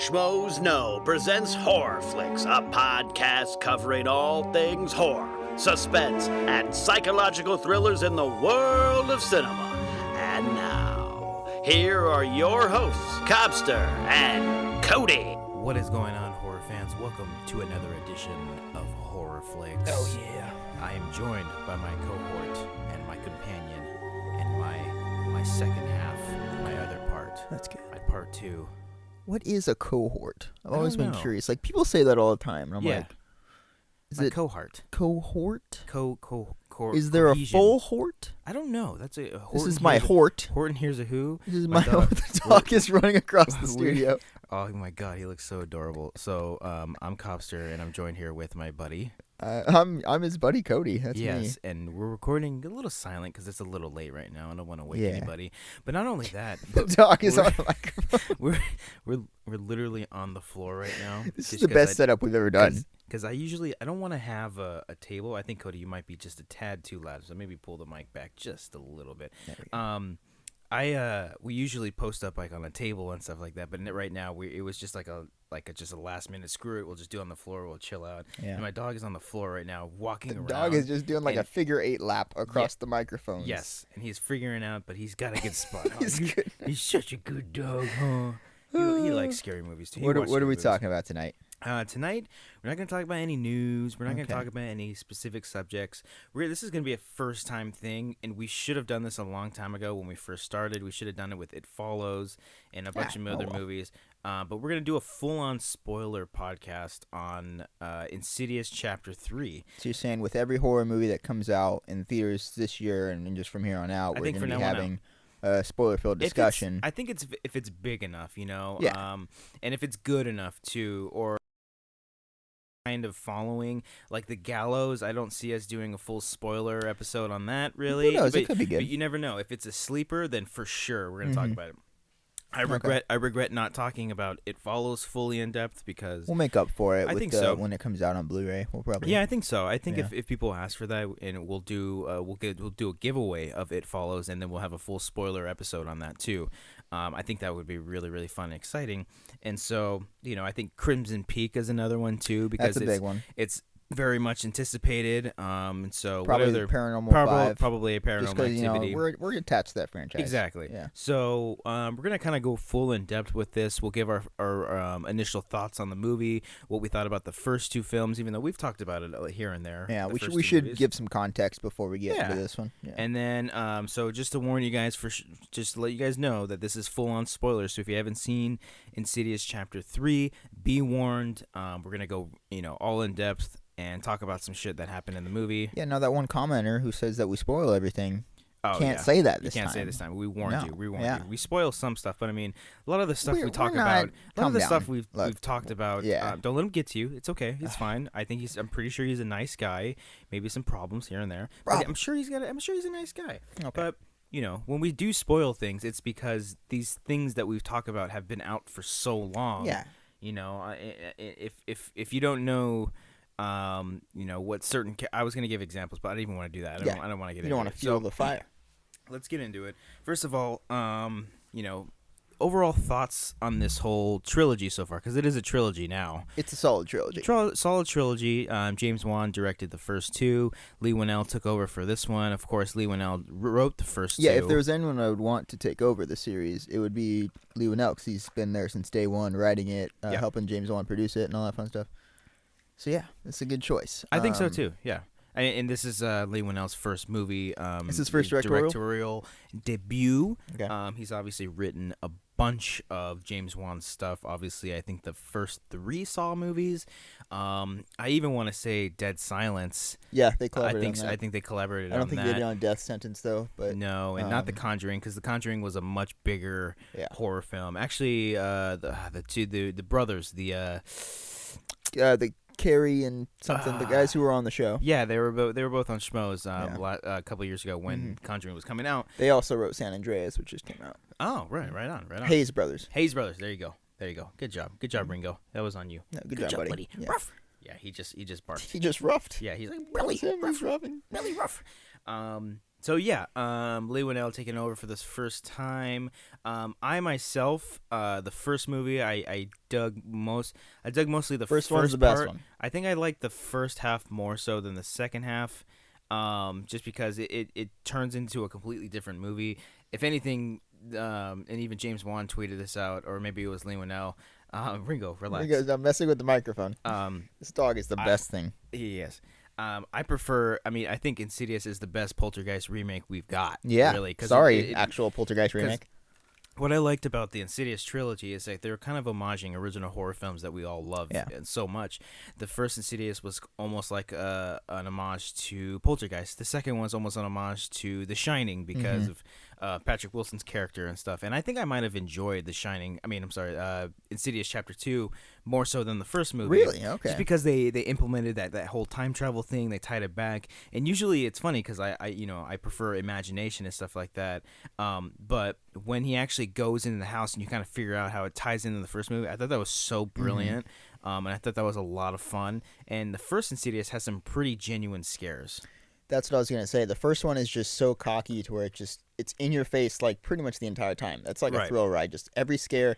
Schmoes Know presents Horror Flicks, a podcast covering all things horror, suspense, and psychological thrillers in the world of cinema. And now, here are your hosts, Cobster and Cody. What is going on, horror fans? Welcome to another edition of Horror Flicks. Oh, yeah. I am joined by my cohort and my companion and my second half, my other part. That's good. My part two. What is a cohort? I've I always don't been know. curious. Like, people say that all the time, and I'm Yeah. like, is My it cohort. cohort? Is there a cohesion. full hort? I don't know. That's a This Horton is my hears a- hort. Horton hears a who. This is My my dog- The dog is running across the we- studio. Oh my god, he looks so adorable. So, I'm Cobster, and I'm joined here with my buddy. I'm his buddy Cody. That's Yes, and we're recording a little silent because it's a little late right now. I don't want to wake Yeah. anybody. But not only that, me. The but dog is we're- on the microphone. we're literally on the floor right now. This is the best setup we've ever done. Because I don't want to have a table. I think, Cody, you might be just a tad too loud, so maybe pull the mic back just a little bit. There we go. We usually post up like on a table and stuff like that, but right now it was just like a last minute screw it. We'll just do it on the floor. We'll chill out. Yeah. And my dog is on the floor right now, walking The around. dog is just doing like a and- figure 8 lap across the microphones. Yes, and he's figuring out, but he's got a good spot. He's good. He's such a good dog, huh? He likes scary movies too. He What watches are scary we movies. talking about tonight? Tonight, we're not going to talk about any news. We're not going to Okay. talk about any specific subjects. This is going to be a first-time thing, and we should have done this a long time ago when we first started. We should have done it with It Follows and a bunch of other movies. But we're going to do a full-on spoiler podcast on Insidious Chapter 3. So you're saying with every horror movie that comes out in theaters this year and just from here on out, I we're think going to from be now on having a spoiler-filled discussion. I think if it's big enough, you know, Yeah. and if it's good enough too, or kind of following like The Gallows. I don't see us doing a full spoiler episode on that, really. Who knows? But, It could be good. But you never know. If it's a sleeper, then for sure we're gonna talk Mhm. about it. I Okay. regret not talking about It Follows fully in depth because We'll make up for it I with think so. when it comes out on Blu-ray. We'll probably yeah, I think so. I think Yeah. if people ask for that, and we'll do a giveaway of It Follows, and then we'll have a full spoiler episode on that too. I think that would be really, really fun and exciting. And so, you know, I think Crimson Peak is another one too because that's a big one. it's very much anticipated. And so Probably what other Paranormal 5. probably a Just Paranormal because Activity. we're attached to that franchise. Exactly. Yeah. So we're gonna kind of go full in depth with this. We'll give our initial thoughts on the movie, what we thought about the first two films, even though we've talked about it here and there. Yeah, the we first should two should movies. give some context before we get Yeah. into this one. Yeah. And then, so just to warn you guys, just to let you guys know that this is full-on spoilers. So if you haven't seen Insidious Chapter 3, be warned. We're gonna go, all in depth and talk about some shit that happened in the movie. Yeah, now that one commenter who says that we spoil everything Oh, can't yeah. say that You this can't time. say it this time. We warned No. you. We warned Yeah. you. We spoil some stuff, but I mean, a lot of the stuff We're- we talk we're not- about, a lot of calm the down. stuff we've Look. talked about. Yeah. Don't let him get to you. It's okay. It's fine. I think I'm pretty sure he's a nice guy. Maybe some problems here and there. But I'm sure he's a nice guy. Okay. But when we do spoil things, it's because these things that we've talked about have been out for so long. Yeah. If you don't know. What certain I was gonna give examples, but I didn't even want to do that. I don't want to get You don't into want it. to fuel So, the fire. let's get into it. First of all, overall thoughts on this whole trilogy so far, because it is a trilogy now. It's a solid trilogy. Solid trilogy. James Wan directed the first two. Leigh Whannell took over for this one. Of course, Leigh Whannell wrote the first two. Yeah, if there was anyone I would want to take over the series, it would be Leigh Whannell, because he's been there since day one, writing it, Yeah. helping James Wan produce it, and all that fun stuff. So yeah, it's a good choice. I think so too. Yeah. And this is Leigh Whannell's first movie. It's his first directorial? Debut. Okay. He's obviously written a bunch of James Wan stuff. Obviously, I think the first 3 Saw movies. I even want to say Dead Silence. Yeah, they collaborated on that. I think they collaborated on I that. don't think they did on Death Sentence though, but No, and not The Conjuring, because The Conjuring was a much bigger Yeah. horror film. Actually, the brothers, the Carrie and something, the guys who were on the show, yeah, they were both on Schmoes Yeah. a couple years ago when Conjuring was coming out. they also wrote San Andreas, which just came out. Oh, right on. Hayes Brothers. Hayes Brothers. There you go. Good job, Ringo. That was on you. No, good job, buddy. Yeah. Ruff. Yeah, he just barked. He just roughed. Yeah, he's like That was Billy him, he's roughing. Billy Ruff. So yeah, Leigh Whannell taking over for this first time. I myself, the first movie I dug most. I dug mostly the First first one's the best part. one. I think I liked the first half more so than the second half, just because it turns into a completely different movie. If anything, and even James Wan tweeted this out, or maybe it was Leigh Whannell. Ringo, relax. I'm messing with the microphone. This dog is the best thing. Yes. I prefer. I mean, I think Insidious is the best Poltergeist remake we've got. Yeah. Really. Sorry, actual Poltergeist remake. What I liked about the Insidious trilogy is that they're kind of homaging original horror films that we all love so much. The first Insidious was almost like an homage to Poltergeist. The second one's almost an homage to The Shining because of Patrick Wilson's character and stuff. And I think I might have enjoyed Insidious Chapter 2 more so than the first movie. Really? Okay. Just because they implemented that whole time travel thing, they tied it back. And usually it's funny because I prefer imagination and stuff like that. But when he actually goes into the house and you kind of figure out how it ties into the first movie, I thought that was so brilliant. And I thought that was a lot of fun. And the first Insidious has some pretty genuine scares. That's what I was going to say. The first one is just so cocky to where it's in your face like pretty much the entire time. That's like a thrill ride. Just every scare,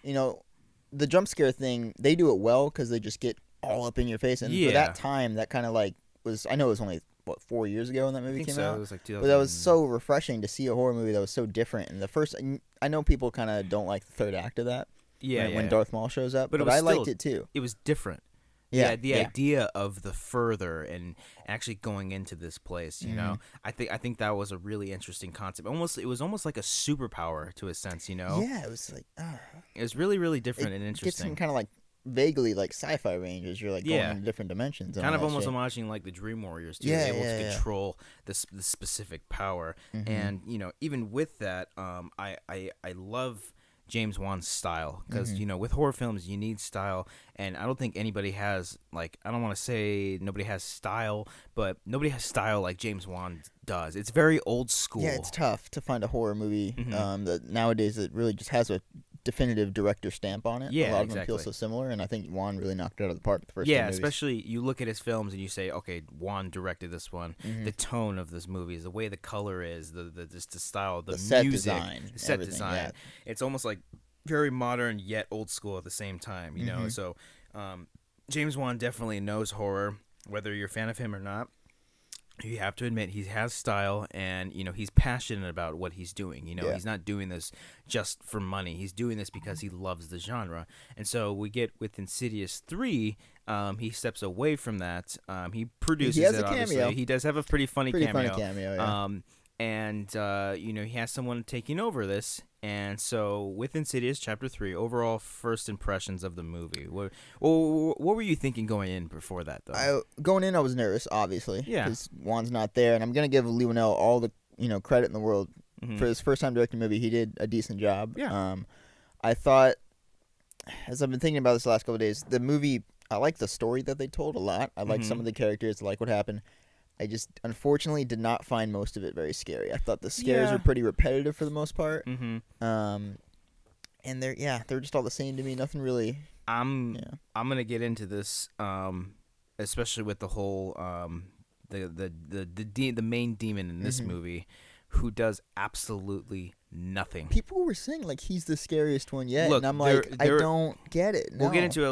the jump scare thing, they do it well because they just get all up in your face. And for that time, that kind of like was, I know it was only, 4 years ago when that movie came out? It was like 2000. But that was so refreshing to see a horror movie that was so different. And the first, I know people kind of don't like the third act of that. When Darth Maul shows up. But I liked it too. It was different. Yeah, the idea of the further and actually going into this place, I think that was a really interesting concept. It was almost like a superpower to a sense, Yeah, it was like it was really, really different and interesting. It gets some kind of like vaguely like sci-fi ranges. You're like going into different dimensions. Kind of almost homaging like the Dream Warriors too, able to control the specific power. And even with that, I love James Wan's style because with horror films you need style, and I don't think anybody has I don't want to say nobody has style, but nobody has style like James Wan does. It's very old school. Yeah, it's tough to find a horror movie that nowadays it really just has a definitive director stamp on it. Yeah, a lot of them feel so similar, and I think Wan really knocked it out of the park the first two movies. Especially you look at his films and you say, okay, Wan directed this one. The tone of this movie is the way the color is, the style, the set music, design, the set everything, design. yeah. It's almost like very modern yet old school at the same time, So James Wan definitely knows horror, whether you're a fan of him or not. You have to admit he has style, and he's passionate about what he's doing. He's not doing this just for money. He's doing this because he loves the genre. And so we get with Insidious 3, he steps away from that. He produces he has it, a cameo. obviously. He does have a pretty funny cameo. Funny cameo, yeah. And he has someone taking over this. And so with Insidious Chapter 3, overall first impressions of the movie. What were you thinking going in before that, though? Going in, I was nervous, obviously. Yeah. Because Wan's not there. And I'm going to give Leigh Whannell all the credit in the world. For his first time directing a movie, he did a decent job. Yeah. I thought, as I've been thinking about this the last couple of days, the movie, I like the story that they told a lot. I like some of the characters. I like what happened. I just, unfortunately, did not find most of it very scary. I thought the scares were pretty repetitive for the most part. And they're just all the same to me. Nothing really. I'm gonna get into this, especially with the whole the main demon in this movie, who does absolutely nothing. People were saying like he's the scariest one yet, Look, and I'm like, I don't get it. No. We'll get into it.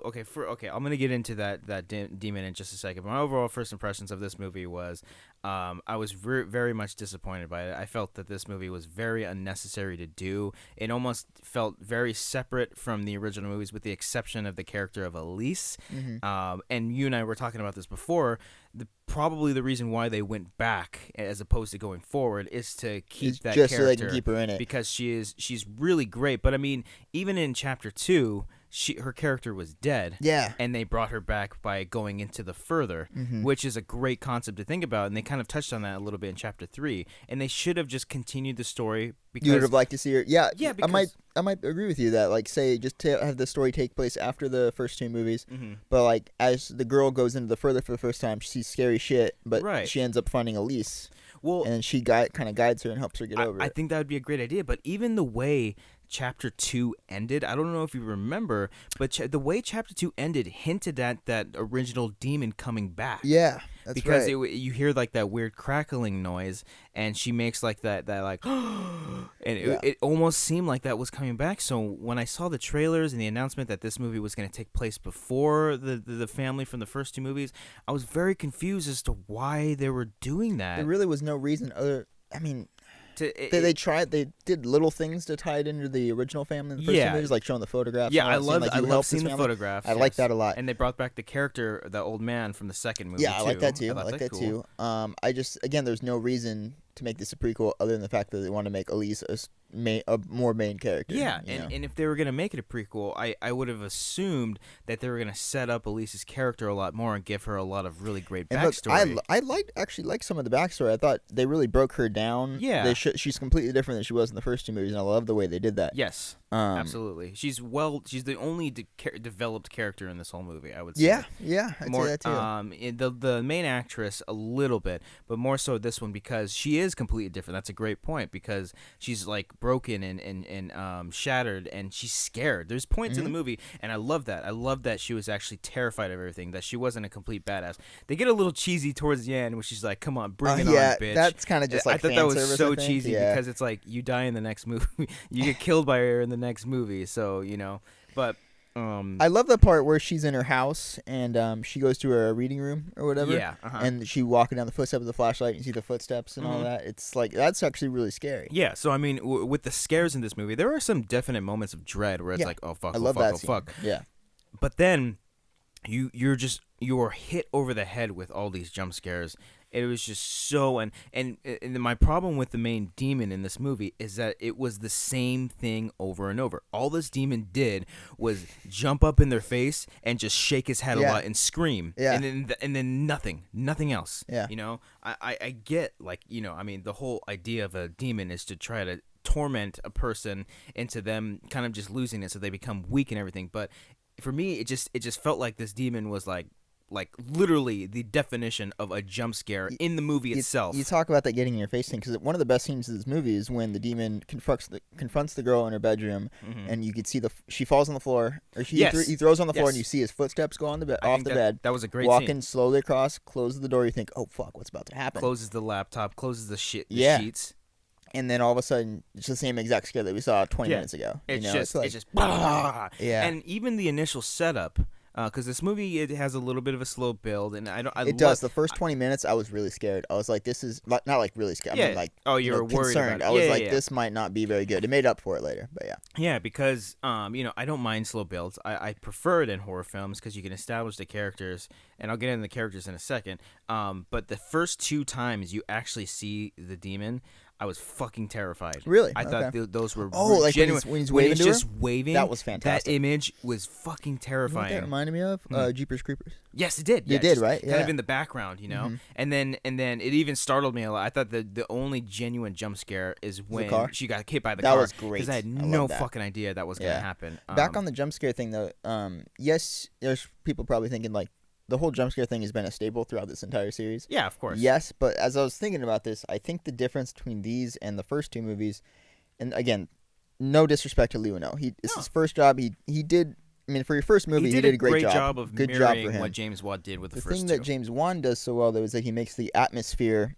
Okay, I'm gonna get into that demon in just a second. But my overall first impressions of this movie was, I was very much disappointed by it. I felt that this movie was very unnecessary to do. It almost felt very separate from the original movies, with the exception of the character of Elise. And you and I were talking about this before. Probably the reason why they went back as opposed to going forward is to keep that just character, so they can keep her in it, because she's really great. But I mean, even in Chapter 2, her character was dead. Yeah. And they brought her back by going into the further, which is a great concept to think about. And they kind of touched on that a little bit in Chapter 3. And they should have just continued the story. Because you would have liked to see her. Yeah. Because I might agree with you that, like, say, just to have the story take place after the first two movies. But, like, as the girl goes into the further for the first time, she sees scary shit, but she ends up finding Elise. Well, and she kind of guides her and helps her get over it. I think that would be a great idea. But even the way Chapter 2 ended, I don't know if you remember, but the way Chapter 2 ended hinted at that original demon coming back. Yeah. That's because right. you hear like that weird crackling noise, and she makes like that like, and it almost seemed like that was coming back. So when I saw the trailers and the announcement that this movie was going to take place before the family from the first two movies, I was very confused as to why they were doing that. There really was no reason other. I mean, They they did little things to tie it into the original family in the first two movies, like showing the photographs. Yeah, and all that, saying, I you love helped seeing this the family. photographs. I like that a lot. And they brought back the character, the old man from the second movie. Yeah, I like that too. I thought like that cool. too. I just again, there's no reason to make this a prequel other than the fact that they want to make Elise a more main character. Yeah, you know? and if they were going to make it a prequel, I would have assumed that they were going to set up Elise's character a lot more and give her a lot of really great And look, backstory. I actually liked some of the backstory. I thought they really broke her down. Yeah. She's completely different than she was in the first two movies, and I love the way they did that. Yes, absolutely. She's the only developed character in this whole movie, I would say. Yeah, I'd More, say that too. The main actress a little bit, but more so this one because she is completely different. That's a great point because she's like broken and shattered, and she's scared. There's points in the movie, and I love that. I love that she was actually terrified of everything. That she wasn't a complete badass. They get a little cheesy towards the end, where she's like, "Come on, bring it on, bitch." That's kind of just like I thought fan that was service, so I think. cheesy Yeah. because it's like you die in the next movie, you get killed by her in the next movie. So but. I love the part where she's in her house and she goes to her reading room or whatever. Yeah, and she walking down the footsteps with the flashlight and you see the footsteps and all that. It's like that's actually really scary. Yeah, so I mean, with the scares in this movie, there are some definite moments of dread where it's like, oh fuck, I oh love fuck, that oh scene. fuck. Yeah. But then you're hit over the head with all these jump scares. It was just so and my problem with the main demon in this movie is that it was the same thing over and over. All this demon did was jump up in their face and just shake his head a lot and scream. Yeah. And then nothing else. Yeah. I get like, I mean, the whole idea of a demon is to try to torment a person into them kind of just losing it so they become weak and everything. But for me, it just felt like this demon was like literally the definition of a jump scare in the movie itself. You talk about that getting in your face thing because one of the best scenes of this movie is when the demon confronts the girl in her bedroom, and you can see she falls on the floor, or he throws on the floor, and you see his footsteps go on the off the bed. That was a great walking scene. slowly across, closes the door. You think, oh fuck, what's about to happen? Closes the laptop, closes the sheets. And then all of a sudden, it's the same exact scare that we saw 20 minutes ago. It's just yeah. And even the initial setup, because this movie, it has a little bit of a slow build, and it does. The first 20 minutes, I was really scared. I was like, this is not like really scared. I mean, like, you were worried concerned. about it. I was like, this might not be very good. It made up for it later, but yeah. Yeah, because I don't mind slow builds. I prefer it in horror films because you can establish the characters, and I'll get into the characters in a second. But the first two times you actually see the demon, I was fucking terrified. Really? I thought those were like genuine. when he's waving to her? just waving. That was fantastic. That image was fucking You know terrifying. what that reminded me of? Jeepers Creepers. Yes, it did. It did, right? Kind of Yeah. in the background, And then it even startled me a lot. I thought the only genuine jump scare is when car? she got hit by the That car. was great. Because I had I no love that. fucking idea that was gonna happen. Back on the jump scare thing, though, yes, there's people probably thinking, like, the whole jump scare thing has been a staple throughout this entire series. Yeah, of course. Yes, but as I was thinking about this, I think the difference between these and the first two movies, and again, no disrespect to Lee Whannell. It's his first job. He did. I mean, for your first movie, he did a great job of Good mirroring job for him. what James Wan did with the The first thing two. that James Wan does so well, though, is that he makes the atmosphere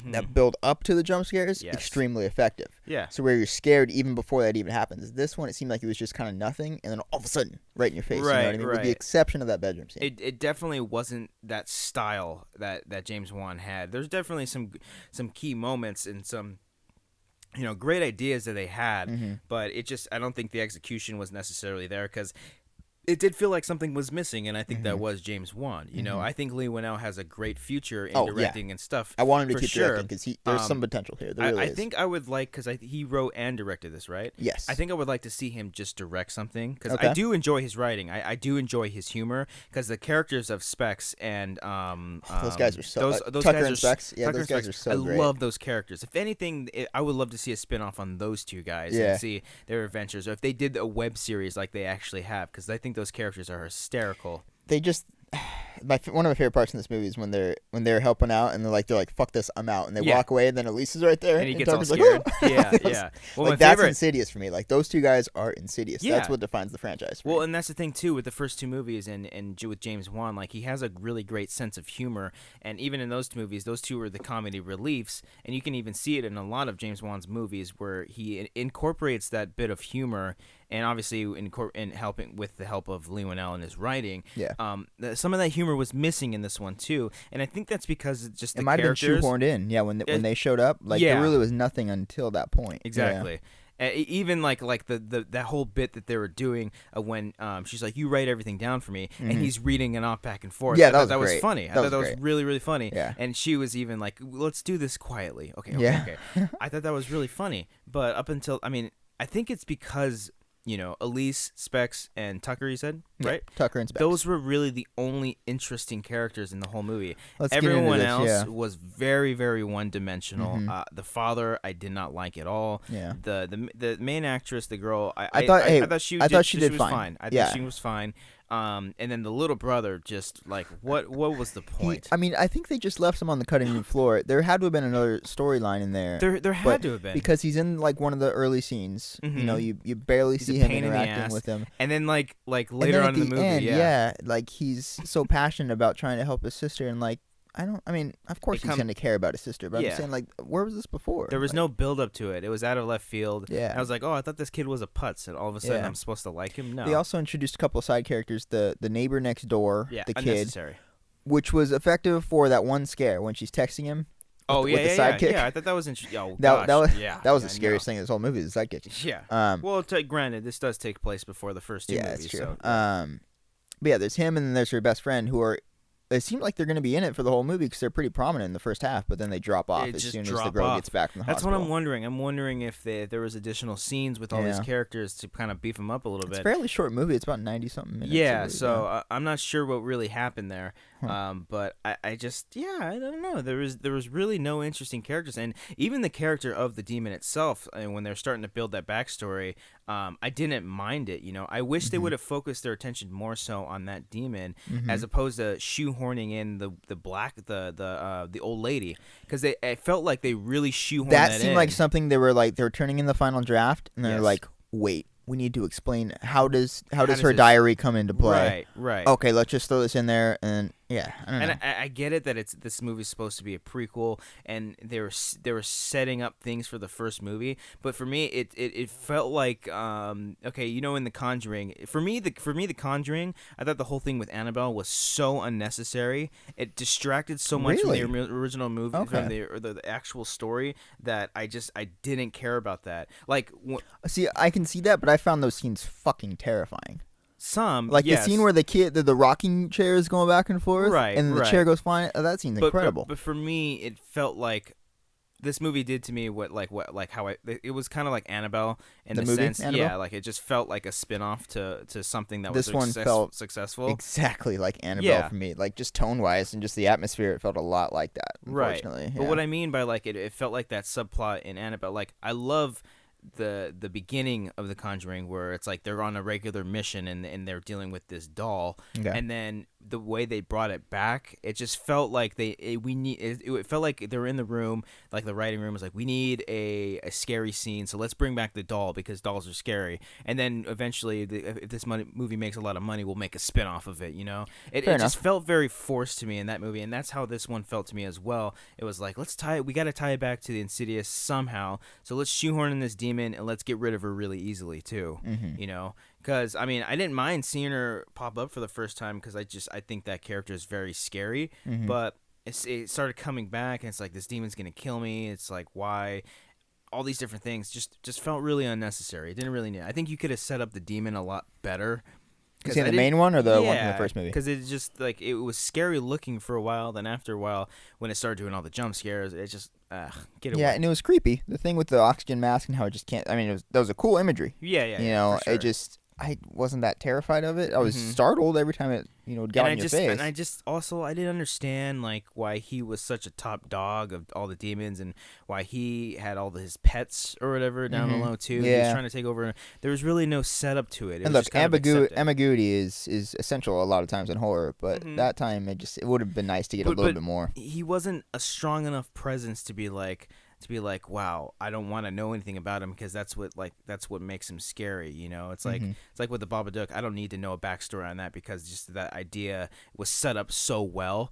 that build up to the jump scares extremely effective. Yeah. So where you're scared even before that even happens. This one, it seemed like it was just kind of nothing, and then all of a sudden, right in your face. You know what I mean? With the exception of that bedroom scene. It definitely wasn't that style that James Wan had. There's definitely some key moments and some great ideas that they had, but I don't think the execution was necessarily there because it did feel like something was missing, and I think that was James Wan. I think Lee Whannell has a great future in directing and stuff. I want him to keep sure. directing because there's some potential here. There really I is. think I would like because he wrote and directed this, right? Yes. I think I would like to see him just direct something because Okay. I do enjoy his writing. I do enjoy his humor because the characters of Specs and those guys are so those Tucker guys and are, Specs. Yeah, Tucker those and guys Specs, are so great. I love those characters. If anything, I would love to see a spinoff on those two guys and see their adventures. Or if they did a web series like they actually have, because I think those characters are hysterical. They just one of my favorite parts in this movie is when they're helping out and they're like fuck this, I'm out, and they Yeah. walk away, and then Elise is right there And he gets all Tucker's scared. like, Yeah. Well, like my that's favorite. Insidious for me. Like those two guys are Insidious. Yeah. That's what defines the franchise. For Well, me. and that's the thing too with the first two movies, and with James Wan, like he has a really great sense of humor, and even in those two movies, those two are the comedy reliefs, and you can even see it in a lot of James Wan's movies where he incorporates that bit of humor, and obviously in helping with the help of Lee Winnell in his writing. Yeah. Some of that humor was missing in this one too, and I think that's because it's just It the might have been characters. shoehorned in. Yeah, when they showed up, like Yeah. there really was nothing until that point. Exactly. Even like that whole bit that they were doing when she's like, you write everything down for me, and he's reading it off back and forth. Yeah, I thought that was was great. funny. I That thought was that was great. really, really funny. Yeah. And she was even like, let's do this quietly. Okay. Yeah. I thought that was really funny. But up until, I mean, I think it's because, Elise, Specs, and Tucker, you said, Yeah, right? Tucker and Specs. Those were really the only interesting characters in the whole movie. Let's get into Everyone this, else yeah. was very, very one-dimensional. The father, I did not like at all. Yeah. The main actress, the girl, I thought she did was fine. I Yeah. thought she was fine. And then the little brother, just like, what was the point? I mean, I think they just left him on the cutting room floor. There had to have been another storyline in there. There had but to have been. because he's in like one of the early scenes. Mhm. You barely He's see a him pain in the interacting ass. with him. And then like And later then on in the movie, end, like he's so passionate about trying to help his sister, and like of course he's going to care about his sister, but I'm Yeah. just saying, like, where was this before? There was Like, no build up to it. It was out of left field. Yeah. And I was like, oh, I thought this kid was a putz, and all of a sudden Yeah. I'm supposed to like him. No. They also introduced a couple of side characters, the neighbor next door, yeah, the kid, unnecessary. which was effective for that one scare when she's texting him. Oh with yeah, the yeah, sidekick. yeah. I thought that was interesting. Oh, That gosh, was yeah, that was the I know. scariest thing in this whole movie. The sidekick. Yeah. Well, granted, this does take place before the first two Yeah, movies. it's true. So. But yeah, there's him and then there's her best friend who are. It seemed like they're going to be in it for the whole movie because they're pretty prominent in the first half, but then they drop off They as just soon as the drop girl off. gets back from the That's hospital. what I'm wondering. I'm wondering if there was additional scenes with all these Yeah. characters to kind of beef them up a little It's a bit. fairly short movie. It's about 90-something minutes. I Yeah, believe, so I'm not sure what really happened there, Huh. but I just I don't know. There was really no interesting characters, and even the character of the demon itself. And when they're starting to build that backstory, I didn't mind it. I wish they would have focused their attention more so on that demon as opposed to shoehorning in the old lady, because I felt like they really shoehorned that that seemed in. like something they were turning in the final draft, and they're Yes. like, wait, we need to explain how does does her this- diary come into play? Right. Okay, let's just throw this in there, and yeah, I don't know. And I get it that this movie's supposed to be a prequel, and they were setting up things for the first movie. But for me, it felt like okay, in The Conjuring. For me, The Conjuring, I thought the whole thing with Annabelle was so unnecessary. It distracted so much from the original movie, Okay. from the actual story, that I didn't care about that. Like See, I can see that, but I found those scenes fucking terrifying. yes. The scene where the rocking chair is going back and forth, Right, and the right. chair goes flying. That scene's incredible. But for me, it felt like this movie did to me how it was kind of like Annabelle in The the movie, sense, Annabelle? yeah, like it just felt like a spin-off to something that This was one felt successful. Exactly like Annabelle Yeah. for me. Like just tone wise and just the atmosphere, it felt a lot like that. Right. Unfortunately, But what I mean by it felt like that subplot in Annabelle. Like I love the beginning of The Conjuring, where it's like they're on a regular mission and they're dealing with this doll, Okay. and then the way they brought it back, it just felt like it felt like they were in the room, like the writing room was like, we need a scary scene, so let's bring back the doll because dolls are scary, and then eventually if this movie makes a lot of money, we'll make a spin-off of it. It Fair just enough. felt very forced to me in that movie, and that's how this one felt to me as well. It was like, we got to tie it back to the Insidious somehow, so let's shoehorn in this demon and let's get rid of her really easily too. Because I didn't mind seeing her pop up for the first time, because I think that character is very scary, but it started coming back, and it's like, this demon's gonna kill me. It's like, why? All these different things just felt really unnecessary. It didn't really need. I think you could have set up the demon a lot better. You saying the main one or the one from the Yeah, first movie? Because it's just like, it was scary looking for a while. Then after a while, when it started doing all the jump scares, it just get away. Yeah, and it was creepy. The thing with the oxygen mask and how it just can't. That was a cool imagery. Yeah, You know, for sure. it just I wasn't that terrified of it. I was Mhm. startled every time it, got in your face. And I just also I didn't understand like why he was such a top dog of all the demons and why he had all his pets or whatever down Mhm. below too. He was Yeah. trying to take over. There was really no setup to it. It And was look, just kind of accepted. ambiguity is essential a lot of times in horror, but Mhm. that time it would have been nice to get a little bit more. He wasn't a strong enough presence to be like wow, I don't want to know anything about him because that's what makes him scary, it's like Mhm. it's like with the Babadook. I don't need to know a backstory on that because just that idea was set up so well.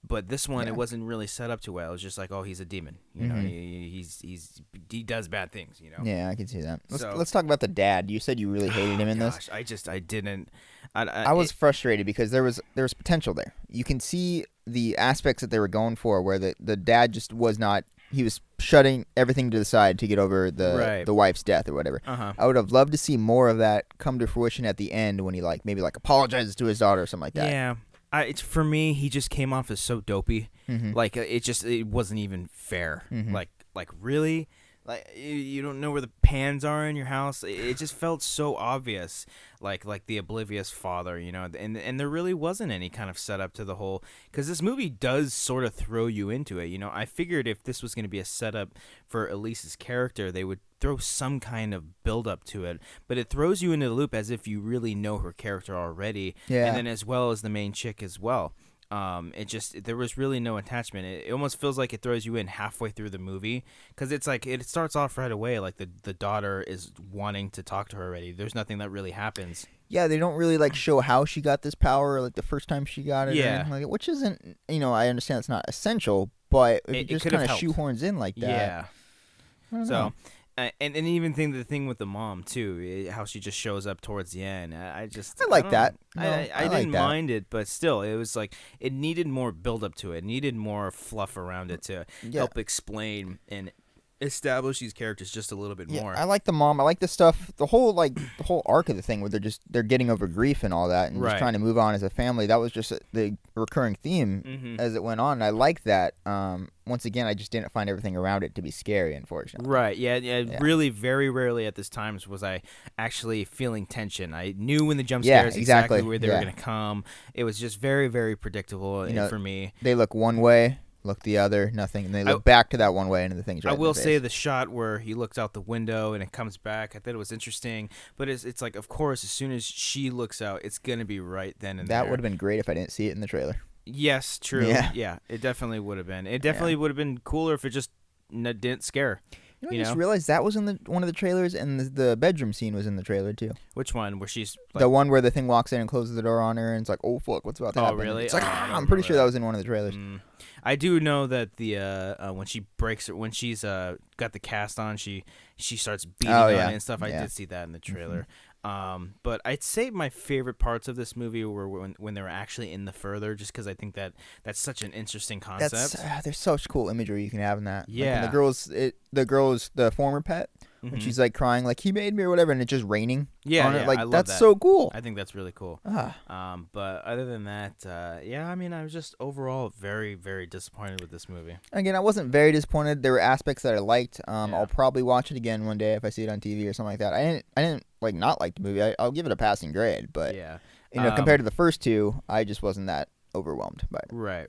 But this one, Yeah. it wasn't really set up too well. It was just like, oh, he's a demon. You know, Mhm. he does bad things. Yeah, I can see that. So- Let's talk about the dad. You said you really hated him in this. Gosh, I didn't. I was frustrated because there was potential there. You can see the aspects that they were going for, where the dad just was not. He was shutting everything to the side to get over Right. the wife's death or whatever. Uh-huh. I would have loved to see more of that come to fruition at the end when he maybe apologizes to his daughter or something like that. Yeah. It's for me. He just came off as so dopey. Mhm. Like it wasn't even fair. Mhm. Like really, like you don't know where the pans are in your house. It just felt so obvious. Like the oblivious father, and there really wasn't any kind of setup to the whole, because this movie does sort of throw you into it. I figured if this was going to be a setup for Elise's character, they would throw some kind of build up to it, but it throws you into the loop as if you really know her character already, Yeah. and then as well as the main chick as well. There was really no attachment. It almost feels like it throws you in halfway through the movie, because it's like it starts off right away like the daughter is wanting to talk to her already. There's nothing that really happens. Yeah, they don't really show how she got this power, like the first time she got it. Or Yeah. anything like it, which isn't, I understand it's not essential, but if It it just could have kind of helped. shoehorns in like that. Yeah. I don't So, know. and even the thing with the mom too, how she just shows up towards the end. I like don't that. know. No, I I like didn't that. mind it, but still, it was like it needed more build up to it. It needed more fluff around it to Yeah. help explain and establish these characters just a little bit Yeah, more. I like the mom. I like the stuff, the whole arc of the thing where they're getting over grief and all that, and Right. just trying to move on as a family. That was just the recurring theme Mhm. as it went on. And I like that. Once again, I just didn't find everything around it to be scary, unfortunately. Right. Yeah. Yeah. Really, very rarely at this times was I actually feeling tension. I knew when the jump Yeah, scares exactly. where they were Yeah. going to come. It was just very, very predictable for me. They look one way, look the other, nothing, and they look back to that one way, and the thing's right. I in will the say face. the shot where he looks out the window and it comes back, I thought it was interesting. But it's like, of course, as soon as she looks out, it's going to be right then and there. That would have been great if I didn't see it in the trailer. Yes, true. Yeah. Yeah, it definitely would have been. It definitely would have been cooler if it just didn't scare. I You just know? realized that was in one of the trailers, and the bedroom scene was in the trailer too. Which one? Where she's The one where the thing walks in and closes the door on her, and it's like, oh fuck, what's about to Oh, happen? really? It's like, Oh, I don't I'm pretty remember sure that. that was in one of the trailers. I do know that the when she breaks it, when she's got the cast on, she starts beating Oh, on yeah. it and stuff. I Yeah. did see that in the trailer. But I'd say my favorite parts of this movie were when they were actually in the further, just because I think that's such an interesting concept. There's such cool imagery you can have in that. Like, Yeah. when the girl's the former pet, when Mhm. she's like crying, like he made me or whatever, and it's just raining. Yeah, on it. yeah, like I love that's that. so cool. I think that's really cool. Ah. But other than that, yeah, I mean, I was just overall very, very disappointed with this movie. Again, I wasn't very disappointed. There were aspects that I liked. Yeah. I'll probably watch it again one day if I see it on TV or something like that. I didn't like not like the movie. I'll give it a passing grade, but Yeah. compared to the first two, I just wasn't that overwhelmed by it. Right.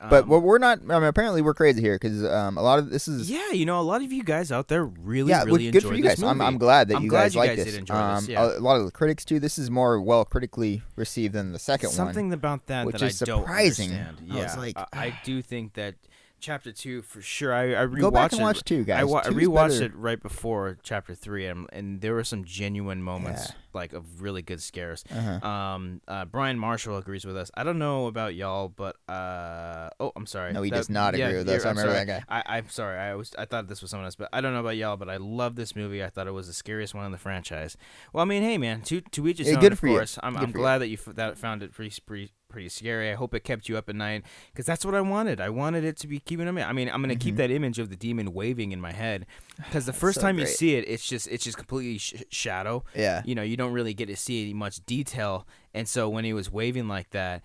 But we're not. I mean, apparently we're crazy here because a lot of this is. Yeah, a lot of you guys out there really, Yeah, really good for enjoyed you this guys. movie. I'm glad that I'm you glad guys you like guys this. did enjoy this, yeah. A lot of the critics too. This is more well critically received than the second one. Something about that which that is I don't surprising. understand. I Yeah, was like, I do think that Chapter 2 for sure. I rewatched Go back and it. watch 2, guys. I 2's rewatched better. it right before Chapter 3, and there were some genuine moments Yeah. like of really good scares. Uh-huh. Brian Marshall agrees with us. I don't know about y'all, but I'm sorry. No, he does not agree with us. I I'm remember sorry. that guy. I'm sorry. I thought this was someone else, but I don't know about y'all. But I love this movie. I thought it was the scariest one in the franchise. Well, I mean, hey man, to each his Hey, own. good Of for you. course, I'm Good for glad that you found it pretty scary. I hope it kept you up at night because that's what I wanted. I wanted it to be keeping them. I mean, I'm gonna keep that image of the demon waving in my head because the first so time you great. see it, it's just completely shadow. Yeah. You don't really get to see much detail, and so when he was waving like that,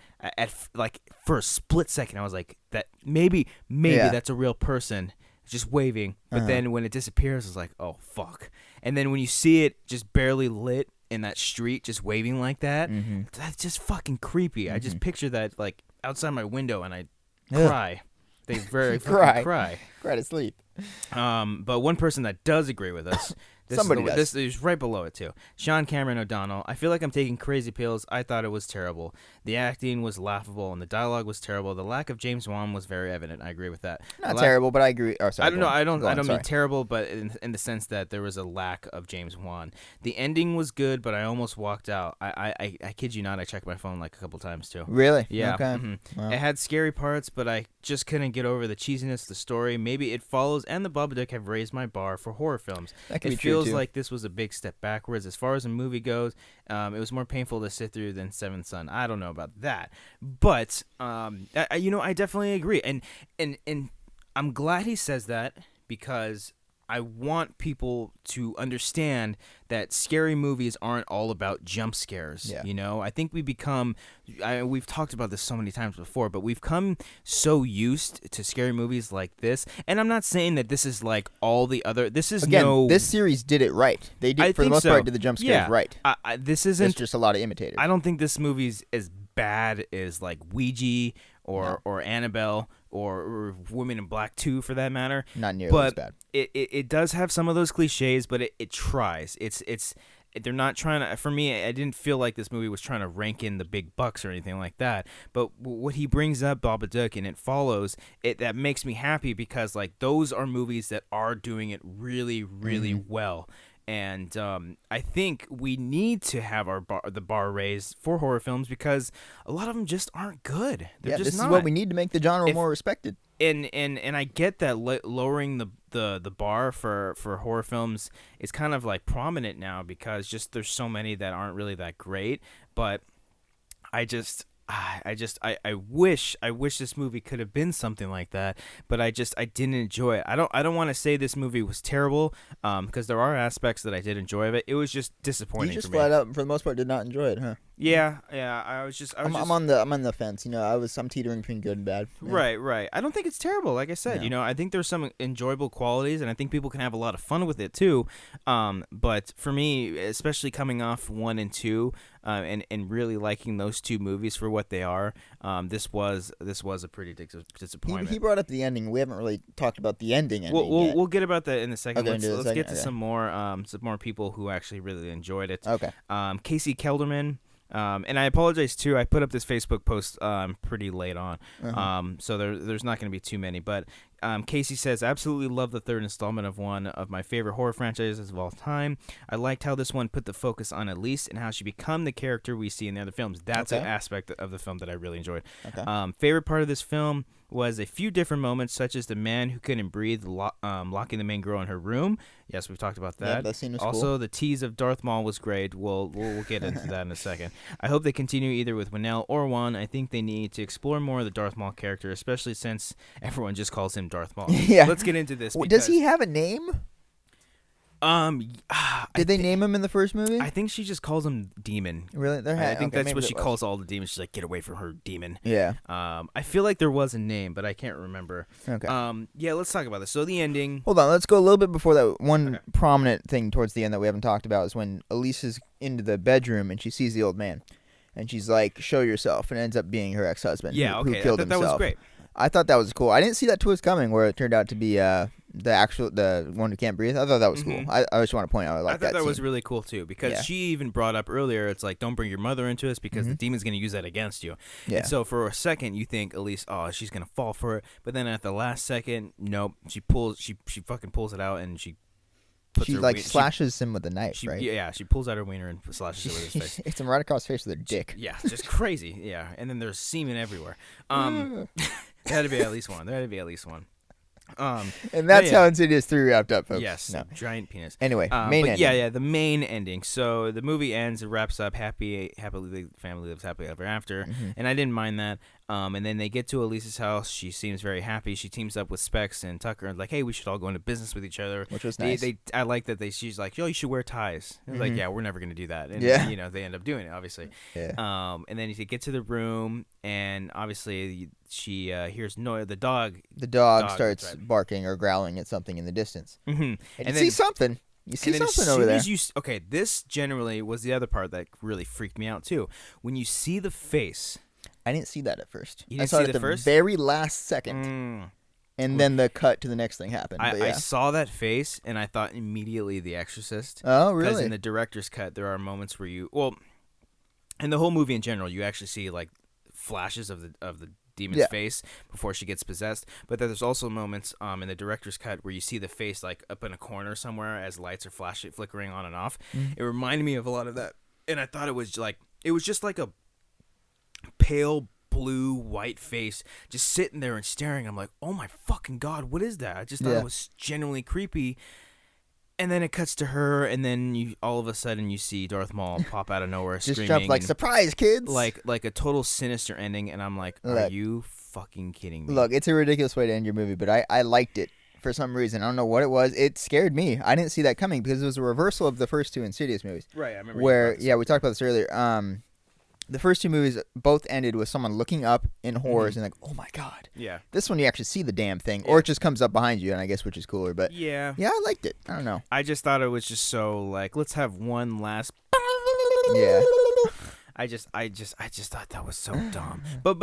for a split second, I was like, that maybe Yeah. that's a real person just waving. But then when it disappears, it's like, oh fuck. And then when you see it just barely lit, in that street just waving like that. That's just fucking creepy. I just picture that like outside my window and I cry. They very fucking cry. Cry to sleep. But one person that does agree with us. This is right below it too. Sean Cameron O'Donnell. I feel like I'm taking crazy pills. I thought it was terrible. The acting was laughable and the dialogue was terrible. The lack of James Wan was very evident. I agree with that. Not terrible, but I agree. Oh, sorry, I don't know. I don't mean terrible, but in the sense that there was a lack of James Wan. The ending was good, but I almost walked out. I kid you not. I checked my phone like a couple times too. Really? Yeah. Okay. Wow. It had scary parts, but I just couldn't get over the cheesiness of the story. Maybe It Follows and The Babadook have raised my bar for horror films. That could be It true, feels too. like this was a big step backwards as far as a movie goes. It was more painful to sit through than Seventh Son. I don't know about that, but I definitely agree, and I'm glad he says that because I want people to understand that scary movies aren't all about jump scares. Yeah. You know, I think we've talked about this so many times before, but we've come so used to scary movies like this. And I'm not saying that this is like all the other. This is this series did it right. They did for the most part did the jump scares right. This isn't. It's just a lot of imitators. I don't think this movie's as bad as like Ouija or Annabelle or Women in Black 2 for that matter. Not nearly as bad. It does have some of those cliches, but it tries. They're not trying to. For me, I didn't feel like this movie was trying to rank in the big bucks or anything like that. But what he brings up, Babadook, and It Follows, that makes me happy because like those are movies that are doing it really, really well. And I think we need to have the bar raised for horror films because a lot of them just aren't good. They're just this not. is what we need to make the genre more respected. And I get that lowering the bar for horror films is kind of like prominent now because just there's so many that aren't really that great. But I wish this movie could have been something like that, but I didn't enjoy it. I don't want to say this movie was terrible, because there are aspects that I did enjoy of it. It was just disappointing. You just for me. flat out, for the most part, did not enjoy it, huh? Yeah. I'm on the fence. You know, I'm teetering between good and bad. Yeah. Right. I don't think it's terrible. Like I said, No. you know, I think there's some enjoyable qualities, and I think people can have a lot of fun with it too. But for me, especially coming off 1 and 2, and really liking those two movies for what they are, this was a pretty disappointment. He brought up the ending. We haven't really talked about the ending. Yet. We'll get about that in a second. Okay, Let's get to some more people who actually really enjoyed it. Okay. Casey Kelderman. And I apologize too. I put up this Facebook post pretty late on, so there's not going to be too many. But Casey says, absolutely love the third installment of one of my favorite horror franchises of all time. I liked how this one put the focus on Elise and how she become the character we see in the other films. That's an aspect of the film that I really enjoyed. Okay. Favorite part of this film was a few different moments, such as the man who couldn't breathe locking the main girl in her room. Yes, we've talked about that. Yeah, that scene was also, cool. The tease of Darth Maul was great. We'll get into that in a second. I hope they continue either with Winnell or Wan. I think they need to explore more of the Darth Maul character, especially since everyone just calls him Darth Maul. Yeah. Let's get into this. Does he have a name? Did they name him in the first movie? I think she just calls him Demon. Really? I think that's what she calls all the demons. She's like, get away from her, demon. Yeah. I feel like there was a name, but I can't remember. Okay. Yeah, let's talk about this. So the ending. Hold on, let's go a little bit before that. One prominent thing towards the end that we haven't talked about is when Elise is into the bedroom and she sees the old man. And she's like, show yourself. And it ends up being her ex-husband who killed himself. That was great. I thought that was cool. I didn't see that twist coming where it turned out to be the one who can't breathe. I thought that was cool. I just want to point out I like that. I thought that was scene. really cool too because she even brought up earlier. It's like, don't bring your mother into this because the demon's going to use that against you. Yeah. And so for a second you think Elise, she's going to fall for it, but then at the last second, nope. She fucking pulls it out and she slashes him with a knife, right? Yeah, she pulls out her wiener and slashes it with his face. Hits him right across the face with her dick. Yeah, just crazy. Yeah, and then there's semen everywhere. There had to be at least one. And that's how Insidious 3 wrapped up, folks. Yes, no. giant penis. Anyway, main ending. Yeah, the main ending. So the movie ends, it wraps up, happily the family lives happily ever after, and I didn't mind that. And then they get to Elise's house. She seems very happy. She teams up with Specs and Tucker and like, hey, we should all go into business with each other. Which was nice. I like that she's like, yo, you should wear ties. I was like, yeah, we're never gonna do that. And they end up doing it, obviously. Yeah. And then they get to the room, and obviously she hears noise. The dog starts barking or growling at something in the distance. Mm-hmm. And you see something. You see And then as something over soon there. as you okay, this generally was the other part that really freaked me out too. When you see the face, I didn't see that at first. You I didn't saw see it at the the first? very last second, and then the cut to the next thing happened. But I yeah. saw that face and I thought immediately The Exorcist. Oh, Because really? in the director's cut, there are moments where in the whole movie in general, you actually see like flashes of the demon's Yeah. face before she gets possessed. But there's also moments in the director's cut where you see the face like up in a corner somewhere as lights are flickering on and off. It reminded me of a lot of that, and I thought it was just like a pale blue white face just sitting there and staring. I'm like, oh my fucking god, what is that? I just thought Yeah. it was genuinely creepy. And then it cuts to her, and then you all of a sudden you see Darth Maul pop out of nowhere, Just screaming, jumped like, and surprise, kids! like a total sinister ending. And I'm like, are Look. you fucking kidding me? Look, it's a ridiculous way to end your movie, but I liked it for some reason. I don't know what it was. It scared me. I didn't see that coming because it was a reversal of the first two Insidious movies. right? I remember. Where, yeah, we talked about this earlier. The first two movies both ended with someone looking up in horrors and like, oh my god. Yeah. This one you actually see the damn thing, or it just comes up behind you, and I guess which is cooler. But Yeah. yeah, I liked it. I don't know. I just thought it was just so like, let's have one last. Yeah. I just thought that was so dumb. But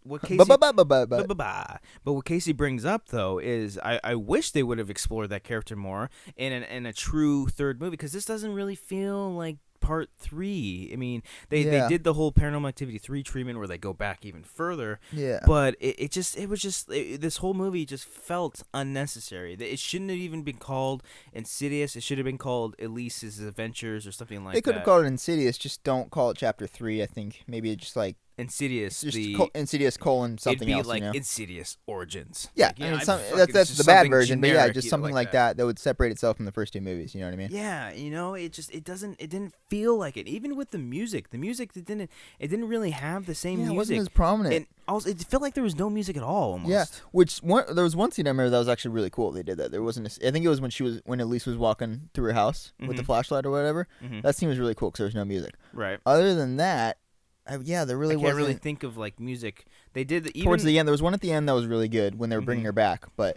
what Casey But But what Casey brings up though is I wish they would have explored that character more in a true third movie, because this doesn't really feel like part 3. I mean, they Yeah. did the whole Paranormal Activity 3 treatment where they go back even further. Yeah. But this whole movie just felt unnecessary. It shouldn't have even been called Insidious. It should have been called Elise's Adventures or something like that. They could have called it Insidious, just don't call it Chapter 3, I think. Maybe it's just like Insidious. just The Insidious colon something it'd be else. like you know? Insidious Origins. Yeah, Like, I mean, I'd that's fucking the just bad something version, but yeah, generic, just something like that would separate itself from the first two movies. You know what I mean? Yeah, it didn't feel like it. Even with the music it didn't really have the same Yeah, it music. wasn't as prominent. And also, it felt like there was no music at all. Almost. Yeah, there was one scene I remember that was actually really cool. They did that. There wasn't. I think it was when Elise was walking through her house with the flashlight or whatever. That scene was really cool because there was no music. Right. Other than that, there really I can't wasn't. really think of like music. They did even, Towards the end, there was one at the end that was really good when they were bringing her back, but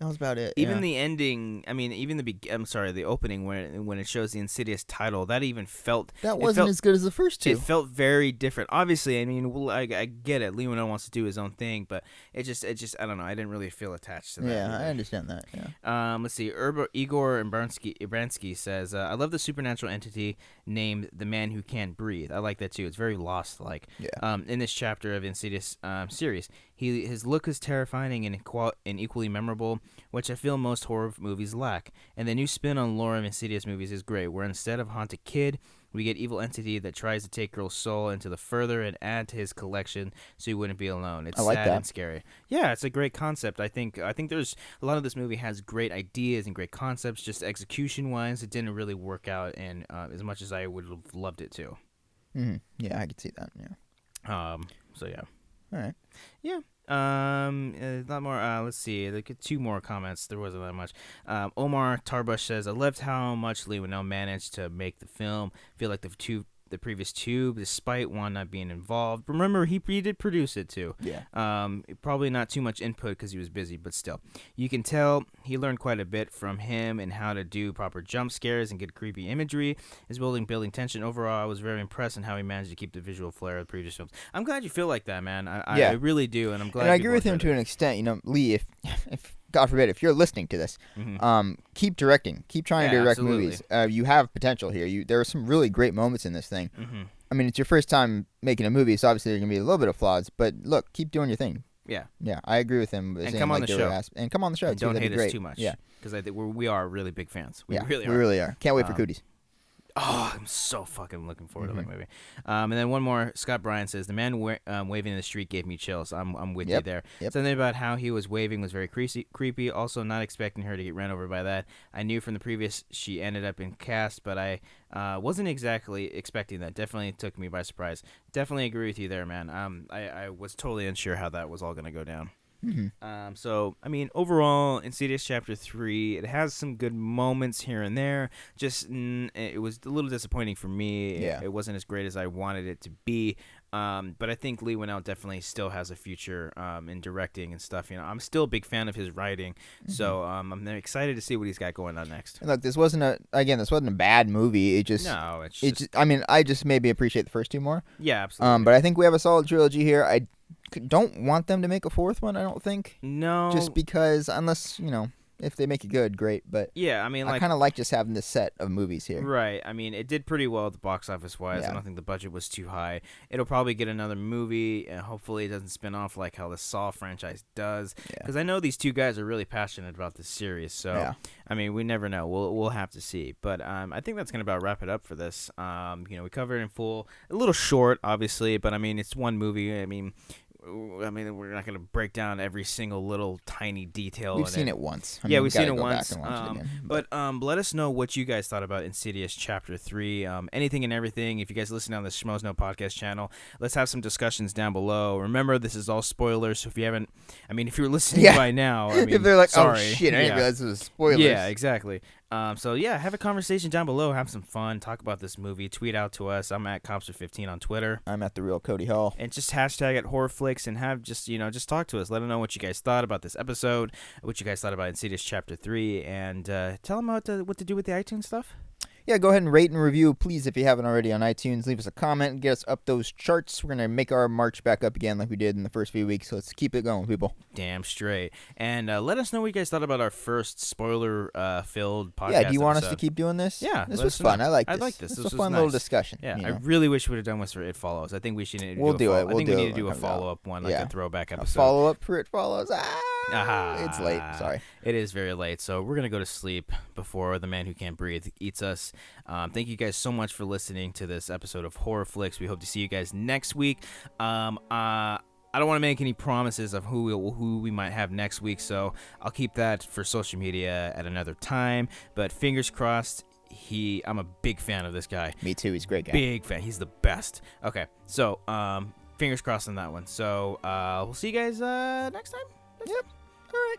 that was about it. even yeah. the ending. I mean, even the opening when it shows the Insidious title, that even felt That wasn't as good as the first two. It felt very different. Obviously, I mean, I get it. Leonardo wants to do his own thing, but it just I don't know. I didn't really feel attached to that. Yeah, either. I understand that. Yeah. Let's see. Igor Ibransky says, I love the supernatural entity named the Man Who Can't Breathe. I like that too. It's very Lost-like. Yeah. In this chapter of Insidious series, his look is terrifying and equally memorable, which I feel most horror movies lack. And the new spin on lore of Insidious movies is great, where instead of haunted kid, we get evil entity that tries to take girl's soul into the further and add to his collection so he wouldn't be alone. It's I like sad that. and scary. Yeah, it's a great concept. I think there's a lot of this movie has great ideas and great concepts. Just execution wise, it didn't really work out, and as much as I would have loved it to. Yeah, I could see that. Yeah. So yeah. All right. Yeah. A lot more. Let's see. Look at 2 more comments. There wasn't that much. Omar Tarbush says, "I loved how much Lee Winnell managed to make the film feel like the previous two, despite one not being involved. Remember, he did produce it too. Yeah. Probably not too much input because he was busy, but still, you can tell he learned quite a bit from him and how to do proper jump scares and good creepy imagery. His building tension. Overall, I was very impressed in how he managed to keep the visual flair of the previous films. I'm glad you feel like that, man. I really do, and I'm glad. And I agree with people him enjoyed to an extent. You know, Lee, if God forbid, if you're listening to this, keep directing. Keep trying to direct absolutely. movies. You have potential here. There are some really great moments in this thing. I mean, it's your first time making a movie, so obviously there's going to be a little bit of flaws. But look, keep doing your thing. Yeah. Yeah, I agree with him. And saying, come on like, the there were show. and come on the show. And too. don't That'd hate be us great. too much. Yeah. Because I think we are really big fans. We Yeah, really are. we really are. Can't wait for Cooties. Oh, I'm so fucking looking forward to that movie. And then one more. Scott Bryan says, the man waving in the street gave me chills. I'm with you there. Yep. Something about how he was waving was very creepy. Also, not expecting her to get run over by that. I knew from the previous she ended up in cast, but I wasn't exactly expecting that. Definitely took me by surprise. Definitely agree with you there, man. I was totally unsure how that was all going to go down. So, I mean, overall, Insidious Chapter 3, it has some good moments here and there. Just, it was a little disappointing for me. Yeah. It wasn't as great as I wanted it to be. But I think Leigh Whannell definitely still has a future in directing and stuff. I'm still a big fan of his writing, so I'm excited to see what he's got going on next. And look, this wasn't a bad movie. I mean, I just maybe appreciate the first two more. Yeah, absolutely. But I think we have a solid trilogy here. I don't want them to make a fourth one. I don't think. No. Just because, unless if they make it good, great. But yeah, I mean, I kind of like just having this set of movies here. Right. I mean, it did pretty well at the box office wise. Yeah. I don't think the budget was too high. It'll probably get another movie, and hopefully it doesn't spin off like how the Saw franchise does. Because I know these two guys are really passionate about this series. So, I mean, we never know. We'll have to see. But I think that's going to about wrap it up for this. We covered it in full. A little short, obviously, but I mean, it's one movie. I mean, we're not going to break down every single little tiny detail. We've seen it once. We've seen it once. But let us know what you guys thought about Insidious Chapter 3. Anything and everything. If you guys listen on the Schmoes Know podcast channel, let's have some discussions down below. Remember, this is all spoilers. So if you're listening by now, if they're like, sorry. Oh shit, I didn't realize this was spoilers. Yeah, exactly. Have a conversation down below. Have some fun. Talk about this movie. Tweet out to us. I'm at Copster15 on Twitter. I'm at The Real Cody Hall. And just hashtag at HorrorFlix and have just talk to us. Let them know what you guys thought about this episode, what you guys thought about Insidious Chapter 3, and tell them what to do with the iTunes stuff. Yeah, go ahead and rate and review, please, if you haven't already on iTunes. Leave us a comment and get us up those charts. We're going to make our march back up again like we did in the first few weeks, so let's keep it going, people. Damn straight. And let us know what you guys thought about our first spoiler-filled podcast. Yeah, do you want episode. us to keep doing this? Yeah. This was fun. I like this. This was was a fun nice. little discussion. Yeah, I really wish we would have done this for It Follows. I think we should We'll do it. I think we need to do a follow-up one, like a throwback episode. A follow-up for It Follows. It's late. Sorry. It is very late, so we're going to go to sleep before the man who can't breathe eats us. Thank you guys so much for listening to this episode of Horror Flicks. We hope to see you guys next week. I don't want to make any promises of who we might have next week, so I'll keep that for social media at another time. But fingers crossed. I'm a big fan of this guy. Me too. He's a great guy. Big fan. He's the best. Okay, so fingers crossed on that one. So we'll see you guys next time. Yep. All right.